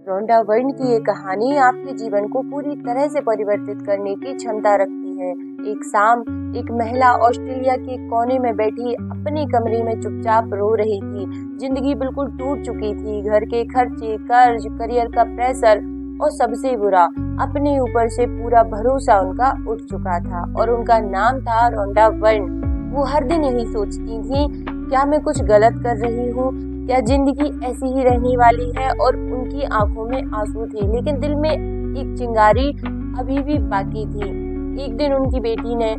रोंडा वर्न की ये कहानी आपके जीवन को पूरी तरह से परिवर्तित करने की क्षमता रखती है। एक शाम एक महिला ऑस्ट्रेलिया के कोने में बैठी अपने कमरे में चुपचाप रो रही थी। जिंदगी बिल्कुल टूट चुकी थी। घर के खर्चे, कर्ज, करियर का प्रेशर और सबसे बुरा, अपने ऊपर से पूरा भरोसा उनका उठ चुका था और उनका नाम था रोंडा वर्न। वो हर दिन यही सोचती थी, क्या मैं कुछ गलत कर रही हूँ? क्या जिंदगी ऐसी ही रहने वाली है? और उनकी आंखों में आंसू थे, लेकिन दिल में एक चिंगारी अभी भी बाकी थी। एक दिन उनकी बेटी ने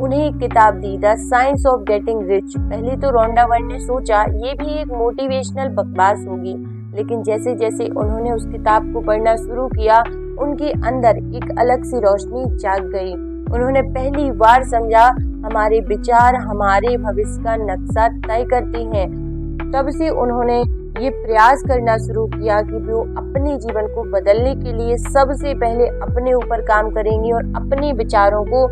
उन्हें एक किताब दी, the science of getting rich. पहले तो रोंडा वर्न ने सोचा ये भी एक मोटिवेशनल बकवास होगी, लेकिन जैसे जैसे उन्होंने उस किताब को पढ़ना शुरू किया, उनके अंदर एक अलग सी रोशनी जाग गई। उन्होंने पहली बार समझा, हमारे विचार हमारे भविष्य का नक्शा तय करते हैं। तब से उन्होंने ये प्रयास करना शुरू किया कि वो अपने जीवन को बदलने के लिए सबसे पहले अपने ऊपर काम करेंगी और अपने विचारों को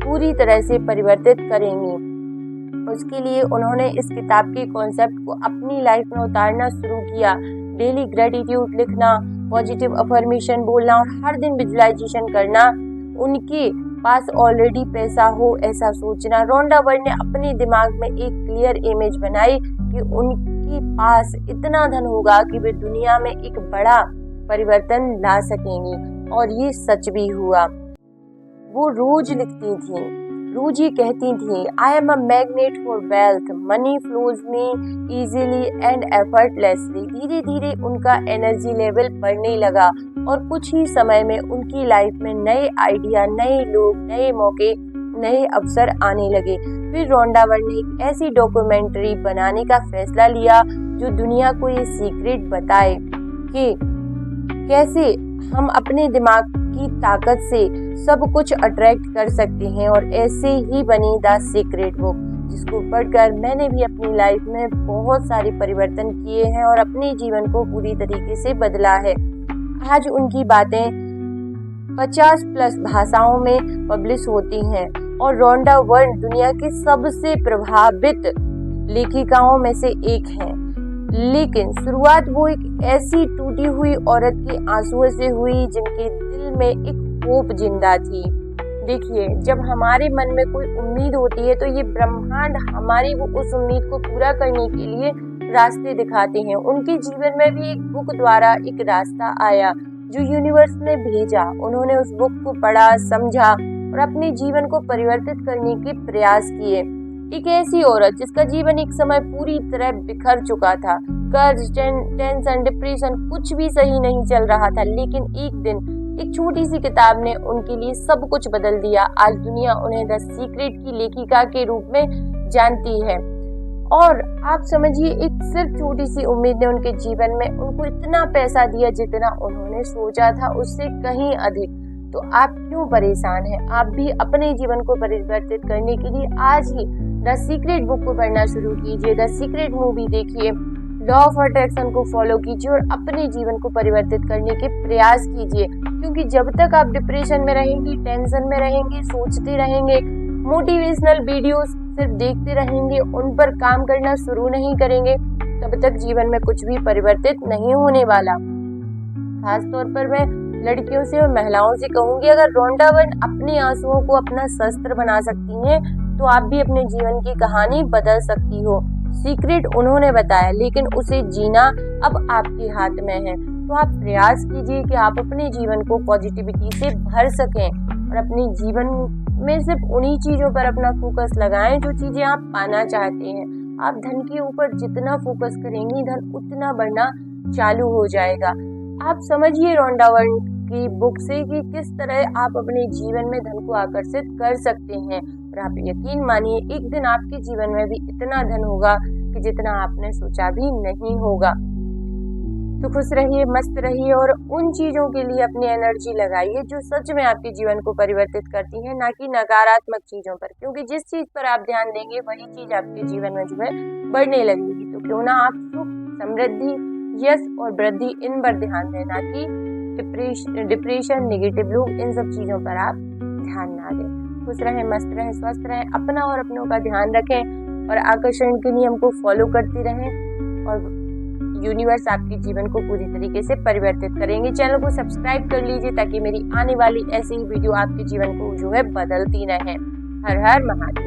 पूरी तरह से परिवर्तित करेंगी। उसके लिए उन्होंने इस किताब के कॉन्सेप्ट को अपनी लाइफ में उतारना शुरू किया। डेली ग्रेटिट्यूड लिखना, पॉजिटिव अफर्मेशन बोलना और हर दिन विजुअलाइजेशन करना, उनके पास ऑलरेडी पैसा हो ऐसा सोचना। रोंडा वर्न ने अपने दिमाग में एक क्लियर इमेज बनाई कि उनके पास इतना धन होगा कि वे दुनिया में एक बड़ा परिवर्तन ला सकेंगी, और ये सच भी हुआ। वो रोज लिखती थी, रोज ये कहती थी, I am a magnet for wealth, money flows me easily and effortlessly. धीरे धीरे उनका एनर्जी लेवल बढ़ने लगा और कुछ ही समय में उनकी लाइफ में नए आइडिया, नए लोग, नए मौके, नए अवसर आने लगे। फिर रोंडा वर्न ने एक ऐसी डॉक्यूमेंट्री बनाने का फैसला लिया जो दुनिया को ये सीक्रेट बताए कि कैसे हम अपने दिमाग की ताकत से सब कुछ अट्रैक्ट कर सकते हैं। और ऐसे ही बनी द सीक्रेट बुक, जिसको पढ़कर मैंने भी अपनी लाइफ में बहुत सारे परिवर्तन किए हैं और अपने जीवन को पूरी तरीके से बदला है। आज उनकी बातें 50+ भाषाओं में पब्लिश होती हैं और रोंडा वर्न दुनिया की सबसे प्रभावित लेखिकाओं में से एक हैं। लेकिन शुरुआत वो एक ऐसी टूटी हुई औरत के आंसुओं से हुई जिनके दिल में एक होप जिंदा थी। देखिए, जब हमारे मन में कोई उम्मीद होती है तो ये ब्रह्मांड हमारी वो उस उम्मीद को पूरा करने के लिए रास्ते दिखाते हैं। उनके जीवन में भी एक बुक द्वारा एक रास्ता आया जो यूनिवर्स ने भेजा। उन्होंने उस बुक को पढ़ा, समझा और अपने जीवन को परिवर्तित करने के प्रयास किए। एक ऐसी औरत जिसका जीवन एक समय पूरी तरह बिखर चुका था, कर्ज, टेंशन, डिप्रेशन, कुछ भी सही नहीं चल रहा था, लेकिन एक दिन एक छोटी सी किताब ने उनके लिए सब कुछ बदल दिया। आज दुनिया उन्हें द सीक्रेट की लेखिका के रूप में जानती है। और आप समझिए, एक सिर्फ छोटी सी उम्मीद ने उनके जीवन में उनको इतना पैसा दिया जितना उन्होंने सोचा था उससे कहीं अधिक। तो आप क्यों परेशान हैं? आप भी अपने जीवन को परिवर्तित करने के लिए आज ही द सीक्रेट बुक को पढ़ना शुरू कीजिए, द सीक्रेट मूवी देखिए, लॉ ऑफ अट्रैक्शन को फॉलो कीजिए और अपने जीवन को परिवर्तित करने के प्रयास कीजिए। क्योंकि जब तक आप डिप्रेशन में रहेंगे, टेंशन में रहेंगे, सोचते रहेंगे, मोटिवेशनल वीडियोस सिर्फ देखते रहेंगे, उन पर काम करना शुरू नहीं करेंगे, तब तक जीवन में कुछ भी परिवर्तित नहीं होने वाला। खासतौर पर मैं लड़कियों से और महिलाओं से कहूंगी, अगर रोंडा वर्न अपने आंसुओं को अपना शस्त्र बना सकती हैं तो आप भी अपने जीवन की कहानी बदल सकती हो। सीक्रेट उन्होंने बताया, लेकिन उसे जीना अब आपके हाथ में है। तो आप प्रयास कीजिए कि आप अपने जीवन को पॉजिटिविटी से भर सकें और अपने जीवन में सिर्फ उन्हीं चीजों पर अपना फोकस लगाएं जो चीजें आप पाना चाहते हैं। आप धन के ऊपर जितना फोकस करेंगी, धन उतना बढ़ना चालू हो जाएगा। आप समझिए रोंडा वर्न की बुक से कि किस तरह आप अपने जीवन में धन को आकर्षित कर सकते हैं, और आप यकीन मानिए एक दिन आपके जीवन में भी इतना धन होगा कि जितना आपने सोचा भी नहीं होगा। तो खुश रहिए, मस्त रहिए और उन चीजों के लिए अपनी एनर्जी लगाइए जो सच में आपके जीवन को परिवर्तित करती हैं, ना कि नकारात्मक चीजों पर। क्योंकि जिस चीज पर आप ध्यान देंगे वही चीज आपके जीवन में जो है बढ़ने लगेगी। तो क्यों ना आप सुख, समृद्धि, यश और वृद्धि इन पर ध्यान दें, ना कि डिप्रेशन, नेगेटिव लोग, इन सब चीजों पर आप ध्यान ना दें। खुश रहें, मस्त रहें, स्वस्थ रहें, अपना और अपनों का ध्यान रखें और आकर्षण के नियम को फॉलो करते रहें और यूनिवर्स आपके जीवन को पूरी तरीके से परिवर्तित करेंगे। चैनल को सब्सक्राइब कर लीजिए ताकि मेरी आने वाली ऐसी ही वीडियो आपके जीवन को जो है बदलती रहे। हर हर महादेव।